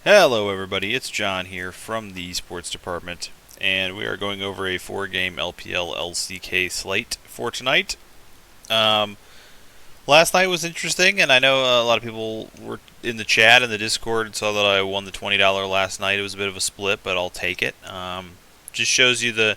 Hello everybody, it's John here from the sports department, and we are going over a 4-game LPL LCK slate for tonight. Um, Last night was interesting, and I know a lot of people were in the chat and the Discord and saw that I won the $20 last night. It was a bit of a split, but I'll take it. Just shows you the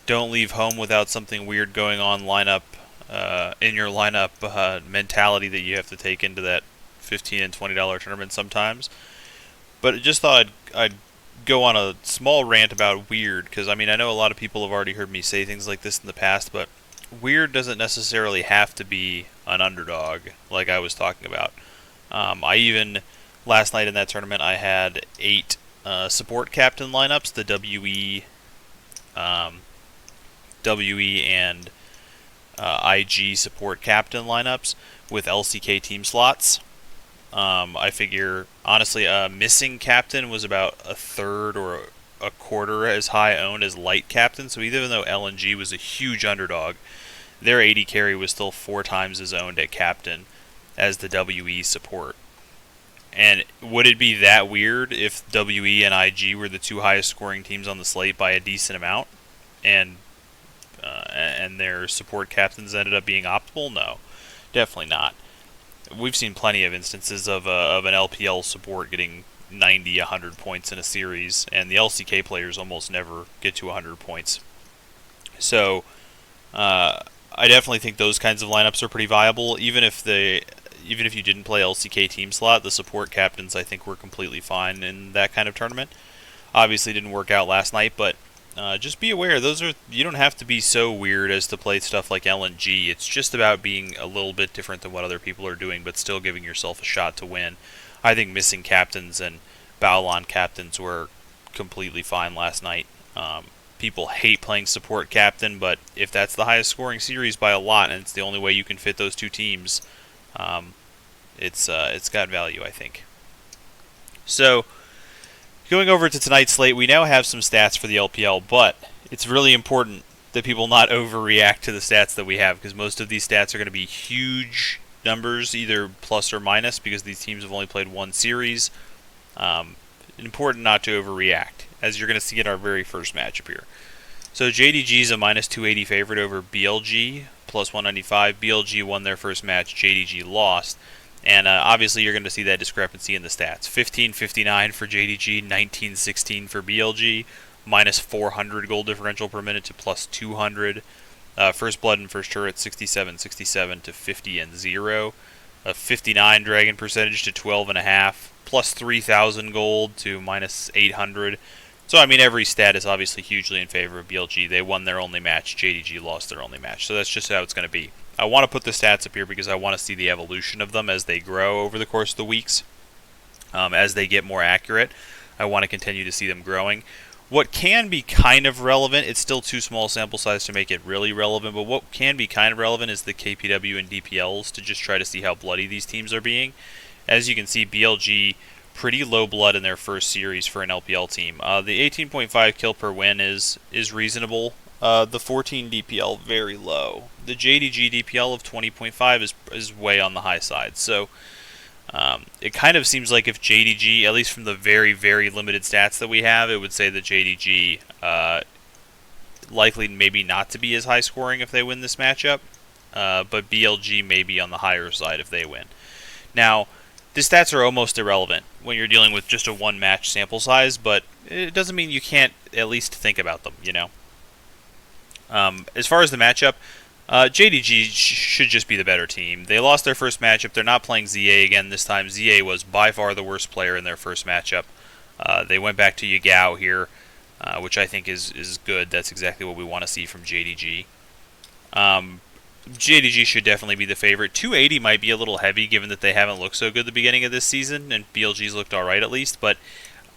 don't leave home without something weird going on lineup in your lineup mentality that you have to take into that $15 and $20 tournament sometimes. But I just thought I'd go on a small rant about weird, because I mean, I know a lot of people have already heard me say things like this in the past, but weird doesn't necessarily have to be an underdog, like I was talking about. I even, last night in that tournament, I had 8 support captain lineups, the WE and IG support captain lineups with LCK team slots. I figure, honestly, missing captain was about a third or a quarter as high owned as light captain. So even though LNG was a huge underdog, their 80 carry was still 4 times as owned at captain as the WE support. And would it be that weird if WE and IG were the 2 highest scoring teams on the slate by a decent amount, and their support captains ended up being optimal? No, definitely not. We've seen plenty of instances of an LPL support getting 90, 100 points in a series, and the LCK players almost never get to 100 points. So I definitely think those kinds of lineups are pretty viable. Even if you didn't play LCK team slot, the support captains I think were completely fine in that kind of tournament. Obviously, didn't work out last night, but just be aware, you don't have to be so weird as to play stuff like LNG. It's just about being a little bit different than what other people are doing, but still giving yourself a shot to win. I think missing captains and Baolan captains were completely fine last night. People hate playing support captain, but if that's the highest scoring series by a lot, and it's the only way you can fit those 2 teams, it's got value, I think. So, going over to tonight's slate, we now have some stats for the LPL, but it's really important that people not overreact to the stats that we have, because most of these stats are going to be huge numbers, either plus or minus, because these teams have only played 1 series. Important not to overreact, as you're going to see in our very first matchup here. So JDG is a minus 280 favorite over BLG, plus 195. BLG won their first match, JDG lost. And obviously you're going to see that discrepancy in the stats. 1559 for JDG, 1916 for BLG, minus 400 goal differential per minute to plus 200. First blood and first turret, 67-67 to 50-0. A 59 dragon percentage to 12.5, plus 3,000 gold to minus 800. So, I mean, every stat is obviously hugely in favor of BLG. They won their only match. JDG lost their only match. So that's just how it's going to be. I want to put the stats up here because I want to see the evolution of them as they grow over the course of the weeks. As they get more accurate, I want to continue to see them growing. What can be kind of relevant, it's still too small sample size to make it really relevant, but what can be kind of relevant is the KPW and DPLs to just try to see how bloody these teams are being. As you can see, BLG pretty low blood in their first series for an LPL team. The 18.5 kill per win is reasonable. The 14 DPL very low. The JDG DPL of 20.5 is way on the high side. So it kind of seems like if JDG, at least from the very, very limited stats that we have, it would say that JDG likely maybe not to be as high scoring if they win this matchup, but BLG may be on the higher side if they win. Now, the stats are almost irrelevant when you're dealing with just a 1-match sample size, but it doesn't mean you can't at least think about them, you know? As far as the matchup, JDG should just be the better team. They lost their first matchup. They're not playing ZA again this time. ZA was by far the worst player in their first matchup. They went back to Yagao here, which I think is good. That's exactly what we want to see from JDG. JDG should definitely be the favorite. 280 might be a little heavy given that they haven't looked so good at the beginning of this season, and BLG's looked alright at least, but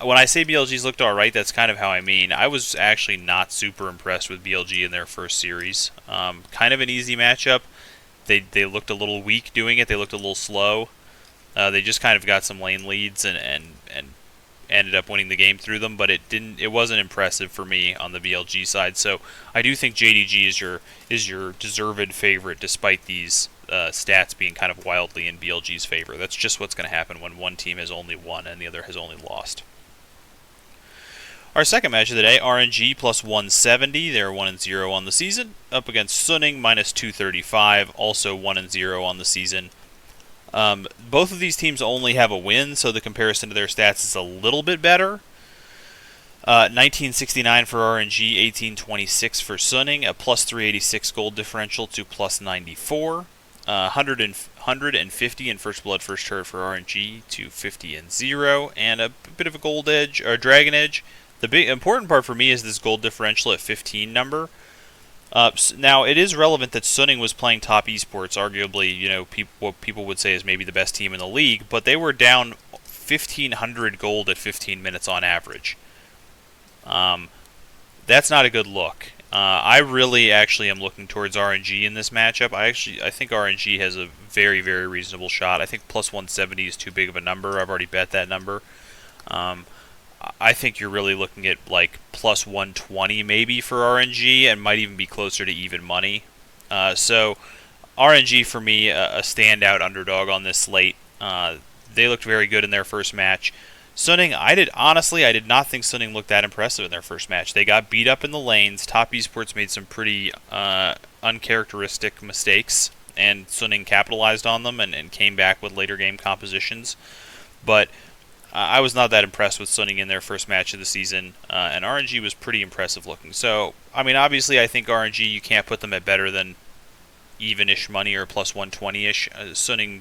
when I say BLG's looked alright, that's kind of how I mean. I was actually not super impressed with BLG in their first series. Kind of an easy matchup. They looked a little weak doing it. They looked a little slow. They just kind of got some lane leads and ended up winning the game through them, but it wasn't impressive for me on the BLG side. So I do think JDG is your deserved favorite despite these stats being kind of wildly in BLG's favor. That's just what's going to happen when one team has only won and the other has only lost. Our second match of the day, RNG plus 170. They're 1-0 on the season. Up against Suning, minus 235, also 1-0 on the season. Both of these teams only have a win, so the comparison to their stats is a little bit better. 1969 for RNG, 1826 for Suning, a plus 386 gold differential to plus 94. 150 in first blood, first turret for RNG to 50-0, and a bit of a gold edge or dragon edge. The big important part for me is this gold differential at 15 number. Now it is relevant that Suning was playing top esports, arguably, what people would say is maybe the best team in the league, but they were down 1,500 gold at 15 minutes on average. That's not a good look. I really actually am looking towards RNG in this matchup. I think RNG has a very, very reasonable shot. I think plus 170 is too big of a number. I've already bet that number. I think you're really looking at like plus 120 maybe for RNG, and might even be closer to even money. So RNG for me, a standout underdog on this slate. They looked very good in their first match. Suning, I did not think Suning looked that impressive in their first match. They got beat up in the lanes. Top Esports made some pretty uncharacteristic mistakes, and Suning capitalized on them and came back with later game compositions. But I was not that impressed with Suning in their first match of the season, and RNG was pretty impressive looking. So, I mean, obviously I think RNG, you can't put them at better than even-ish money or plus 120-ish. Suning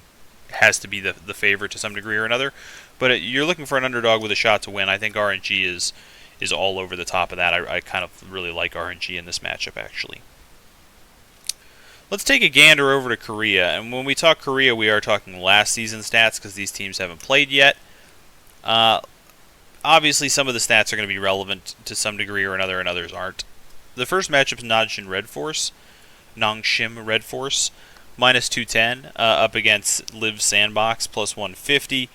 has to be the favorite to some degree or another. But you're looking for an underdog with a shot to win. I think RNG is all over the top of that. I kind of really like RNG in this matchup, actually. Let's take a gander over to Korea. And when we talk Korea, we are talking last season stats because these teams haven't played yet. Obviously, some of the stats are going to be relevant to some degree or another, and others aren't. The first matchup is Nongshim Red Force, minus 210, up against Live Sandbox, plus 150.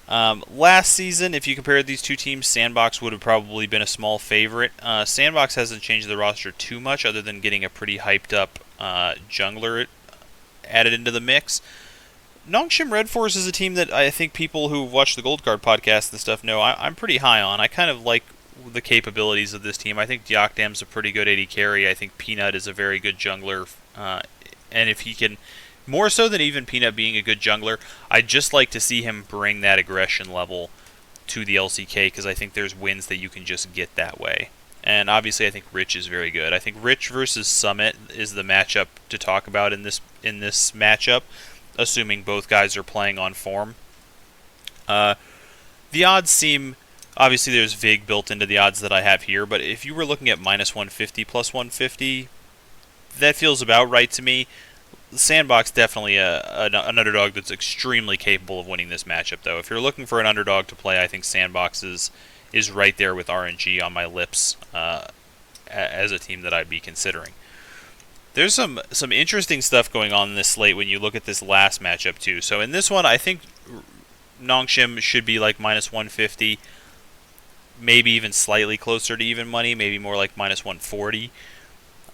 Last season, if you compared these two teams, Sandbox would have probably been a small favorite. Sandbox hasn't changed the roster too much, other than getting a pretty hyped up jungler added into the mix. Nongshim Red Force is a team that I think people who've watched the Gold Card podcast and stuff know I'm pretty high on. I kind of like the capabilities of this team. I think Diokdam's a pretty good AD carry. I think Peanut is a very good jungler. And if he can, more so than even Peanut being a good jungler, I'd just like to see him bring that aggression level to the LCK, because I think there's wins that you can just get that way. And obviously I think Rich is very good. I think Rich versus Summit is the matchup to talk about in this matchup, assuming both guys are playing on form. The odds seem, obviously there's VIG built into the odds that I have here, but if you were looking at minus 150, plus 150, that feels about right to me. Sandbox definitely an underdog that's extremely capable of winning this matchup, though. If you're looking for an underdog to play, I think Sandbox is right there with RNG on my lips as a team that I'd be considering. There's some interesting stuff going on in this slate when you look at this last matchup, too. So in this one, I think Nongshim should be like minus 150, maybe even slightly closer to even money, maybe more like minus 140.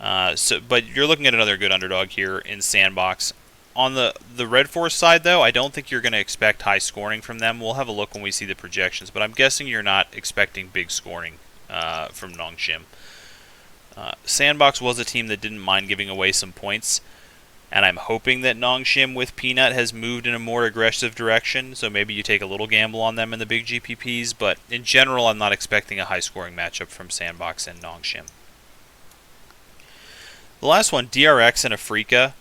But you're looking at another good underdog here in Sandbox. On the Red Force side, though, I don't think you're going to expect high scoring from them. We'll have a look when we see the projections, but I'm guessing you're not expecting big scoring from Nongshim. Sandbox was a team that didn't mind giving away some points, and I'm hoping that Nongshim with Peanut has moved in a more aggressive direction, so maybe you take a little gamble on them in the big GPPs, but in general, I'm not expecting a high scoring matchup from Sandbox and Nongshim. The last one, DRX and Afrika.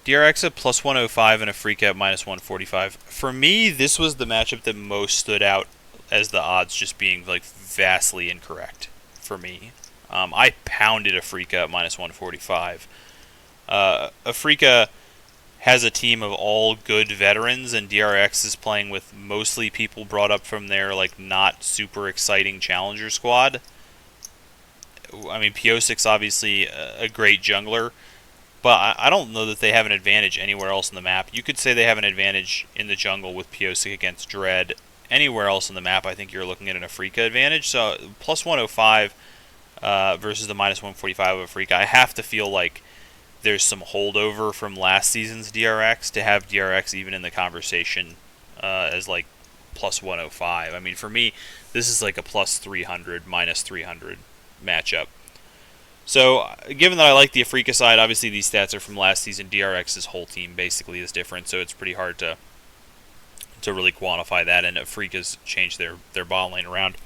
DRX at plus 105 and Afrika at minus 145. For me, this was the matchup that most stood out as the odds just being like vastly incorrect for me. I pounded Afrika at minus 145. Afrika has a team of all good veterans, and DRX is playing with mostly people brought up from their like not super exciting challenger squad. I mean, P06 obviously a great jungler, but I don't know that they have an advantage anywhere else in the map. You could say they have an advantage in the jungle with P06 against Dread. Anywhere else in the map, I think you're looking at an Afrika advantage. So plus 105 versus the minus 145 of Afrika, I have to feel like there's some holdover from last season's DRX to have DRX even in the conversation as like plus 105. I mean, for me, this is like a plus 300, minus 300 matchup. So, given that I like the Afrika side, obviously these stats are from last season. DRX's whole team basically is different, so it's pretty hard to really quantify that, and Afrika's changed their bot lane around.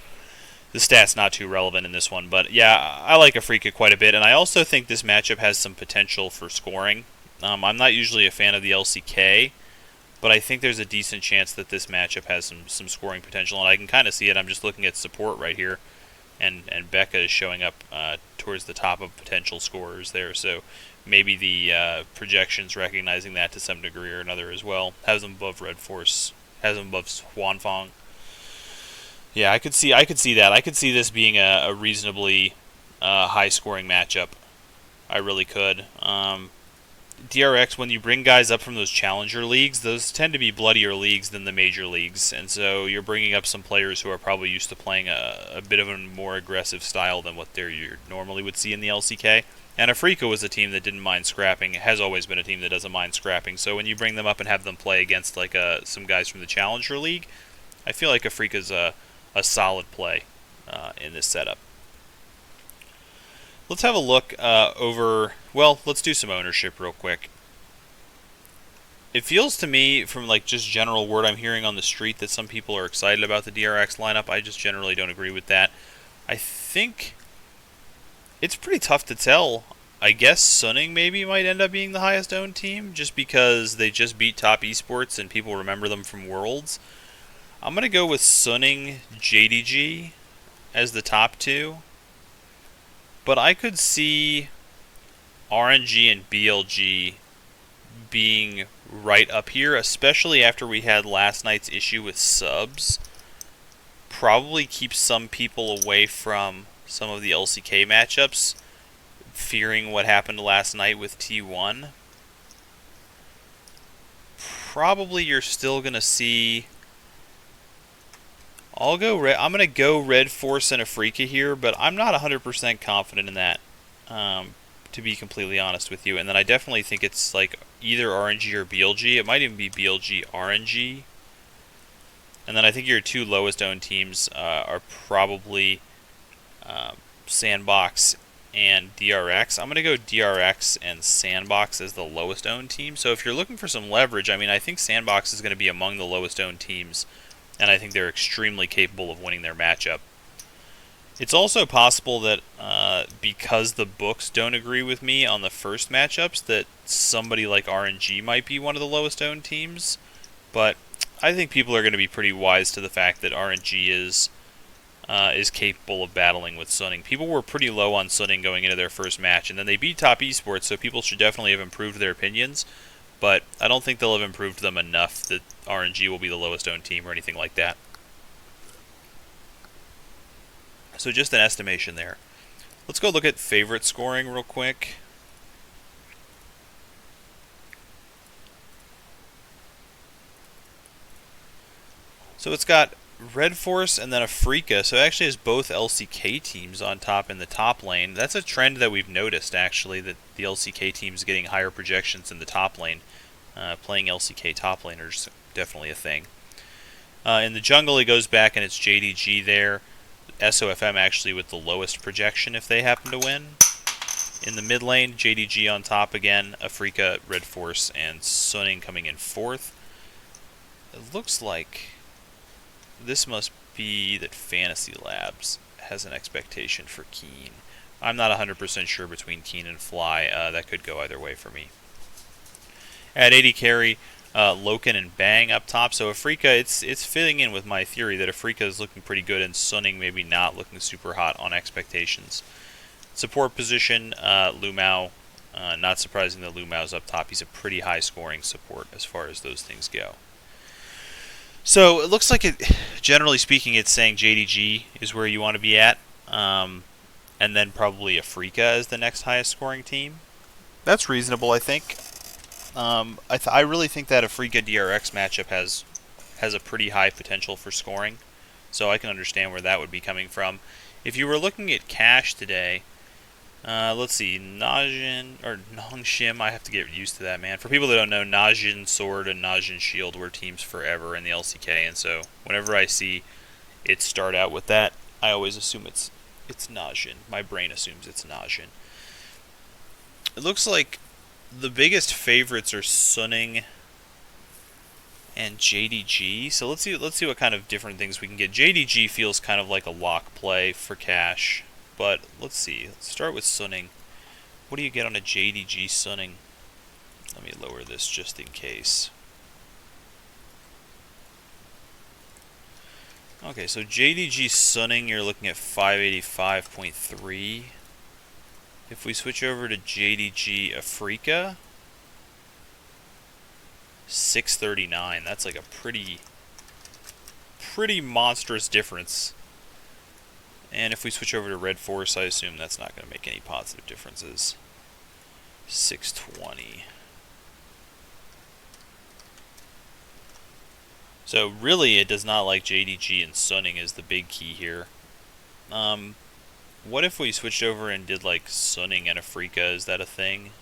The stats not too relevant in this one, but yeah, I like Afrika quite a bit, and I also think this matchup has some potential for scoring. I'm not usually a fan of the LCK, but I think there's a decent chance that this matchup has some scoring potential, and I can kind of see it. I'm just looking at support right here, and Becca is showing up towards the top of potential scorers there, so maybe the projections recognizing that to some degree or another as well. Has them above Red Force, has them above Swanfong. Yeah, I could see that. I could see this being a reasonably high-scoring matchup. I really could. DRX, when you bring guys up from those challenger leagues, those tend to be bloodier leagues than the major leagues, and so you're bringing up some players who are probably used to playing a bit of a more aggressive style than what you normally would see in the LCK. And Afrika was a team that didn't mind scrapping. It has always been a team that doesn't mind scrapping. So when you bring them up and have them play against like some guys from the challenger league, I feel like Afrika's a solid play in this setup. Let's have a look over... Well, let's do some ownership real quick. It feels to me, from like just general word I'm hearing on the street, that some people are excited about the DRX lineup. I just generally don't agree with that. I think it's pretty tough to tell. I guess Sunning maybe might end up being the highest owned team, just because they just beat Top Esports and people remember them from Worlds. I'm going to go with Sunning, JDG as the top two. But I could see RNG and BLG being right up here, especially after we had last night's issue with subs. Probably keep some people away from some of the LCK matchups, fearing what happened last night with T1. Probably you're still going to see... I'm going to go Red Force and Afrika here, but I'm not 100% confident in that, to be completely honest with you. And then I definitely think it's like either RNG or BLG. It might even be BLG RNG. And then I think your two lowest owned teams are probably Sandbox and DRX. I'm going to go DRX and Sandbox as the lowest owned team. So if you're looking for some leverage, I mean, I think Sandbox is going to be among the lowest owned teams, and I think they're extremely capable of winning their matchup. It's also possible that because the books don't agree with me on the first matchups, that somebody like RNG might be one of the lowest owned teams. But I think people are going to be pretty wise to the fact that RNG is capable of battling with Sunning. People were pretty low on Sunning going into their first match, and then they beat Top Esports, so people should definitely have improved their opinions. But I don't think they'll have improved them enough that RNG will be the lowest owned team or anything like that. So just an estimation there. Let's go look at favorite scoring real quick. So it's got Red Force and then Afrika, so it actually has both LCK teams on top in the top lane. That's a trend that we've noticed, actually, that the LCK teams getting higher projections in the top lane. Playing LCK top laners definitely a thing. In the jungle, it goes back and it's JDG there. SOFM actually with the lowest projection if they happen to win. In the mid lane, JDG on top again, Afrika, Red Force, and Sunning coming in fourth. It looks like this must be that Fantasy Labs has an expectation for Keen. I'm not 100% sure between Keen and Fly. That could go either way for me. At 80 carry, Loken and Bang up top. So Afrika, it's fitting in with my theory that Afrika is looking pretty good and Sunning maybe not looking super hot on expectations. Support position, Lumao. Not surprising that Lumao's up top. He's a pretty high scoring support as far as those things go. So it looks like, generally speaking, it's saying JDG is where you want to be at, and then probably Afrika as the next highest scoring team. That's reasonable, I think. I really think that Afrika DRX matchup has a pretty high potential for scoring, so I can understand where that would be coming from. If you were looking at cash today, Let's see, Najin, or Nongshim, I have to get used to that, man. For people that don't know, Najin Sword and Najin Shield were teams forever in the LCK, and so whenever I see it start out with that, I always assume it's Najin. My brain assumes it's Najin. It looks like the biggest favorites are Sunning and JDG, so let's see what kind of different things we can get. JDG feels kind of like a lock play for cash. But let's see. Let's start with Sunning. What do you get on a JDG Sunning? Let me lower this just in case. Okay, so JDG Sunning, you're looking at 585.3. If we switch over to JDG Afrika, 639. That's like a pretty monstrous difference. And if we switch over to Red Force, I assume that's not going to make any positive differences. 620. So really, it does not like JDG, and Sunning is the big key here. What if we switched over and did like Sunning and Afrika? Is that a thing?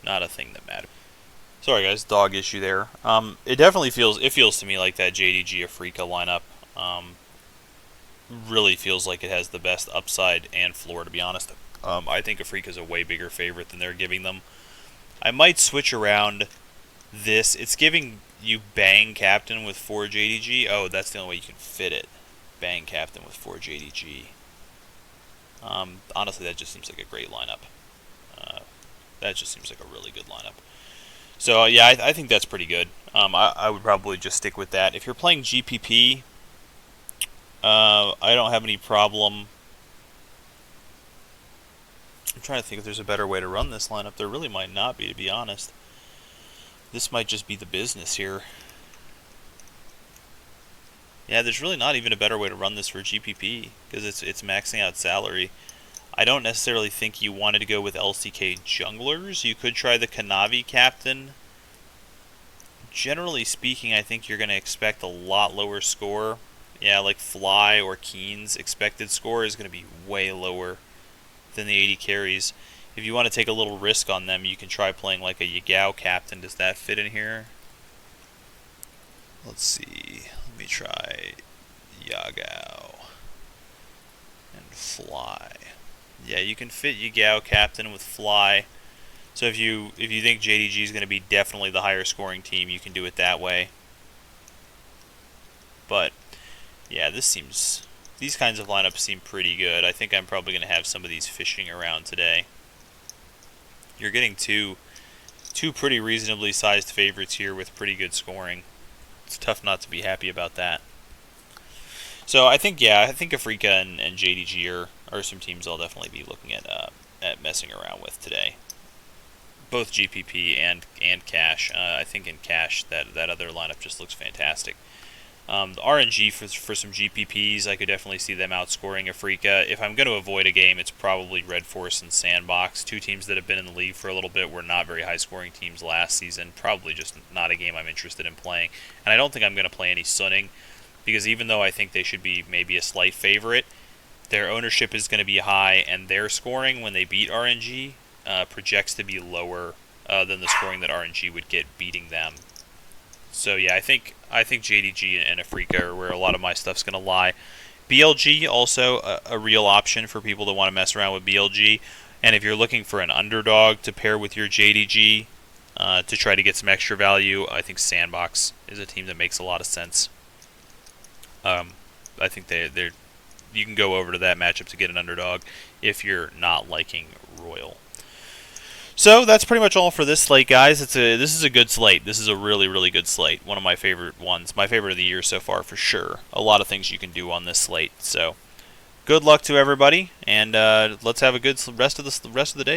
Not a thing that matters. Sorry guys, dog issue there. It definitely feels to me like that JDG Afrika lineup. Really feels like it has the best upside and floor, to be honest. I think Afrika is a way bigger favorite than they're giving them. I might switch around this. It's giving you Bang Captain with 4 JDG. Oh, that's the only way you can fit it. Bang Captain with 4 JDG. Honestly, that just seems like a great lineup. That just seems like a really good lineup. So, yeah, I think that's pretty good. I would probably just stick with that. If you're playing GPP, I don't have any problem. I'm trying to think if there's a better way to run this lineup. There really might not be, to be honest. This might just be the business here. Yeah, there's really not even a better way to run this for GPP, because it's maxing out salary. I don't necessarily think you wanted to go with LCK junglers. You could try the Kanavi captain. Generally speaking, I think you're going to expect a lot lower score. Yeah, like Fly or Keen's expected score is going to be way lower than the 80 carries. If you want to take a little risk on them, you can try playing like a Yagao captain. Does that fit in here? Let's see. Let me try Yagao and Fly. Yeah, you can fit Yagao captain with Fly. So if you think JDG is going to be definitely the higher scoring team, you can do it that way. But yeah, these kinds of lineups seem pretty good. I think I'm probably going to have some of these fishing around today. You're getting two pretty reasonably sized favorites here with pretty good scoring. It's tough not to be happy about that. So I think Afrika and JDG are some teams I'll definitely be looking at messing around with today. Both GPP and Cash. I think in Cash that other lineup just looks fantastic. The RNG for some GPPs, I could definitely see them outscoring Afrika. If I'm going to avoid a game, it's probably Red Force and Sandbox. Two teams that have been in the league for a little bit, were not very high-scoring teams last season. Probably just not a game I'm interested in playing. And I don't think I'm going to play any Sunning, because even though I think they should be maybe a slight favorite, their ownership is going to be high, and their scoring when they beat RNG projects to be lower than the scoring that RNG would get beating them. So yeah, I think JDG and Afrika are where a lot of my stuff's going to lie. BLG also a real option for people that want to mess around with BLG. And if you're looking for an underdog to pair with your JDG to try to get some extra value, I think Sandbox is a team that makes a lot of sense. I think you can go over to that matchup to get an underdog if you're not liking Royal. So that's pretty much all for this slate, guys. This is a good slate. This is a really, really good slate. One of my favorite ones. My favorite of the year so far, for sure. A lot of things you can do on this slate. So good luck to everybody, and let's have a good rest of the day.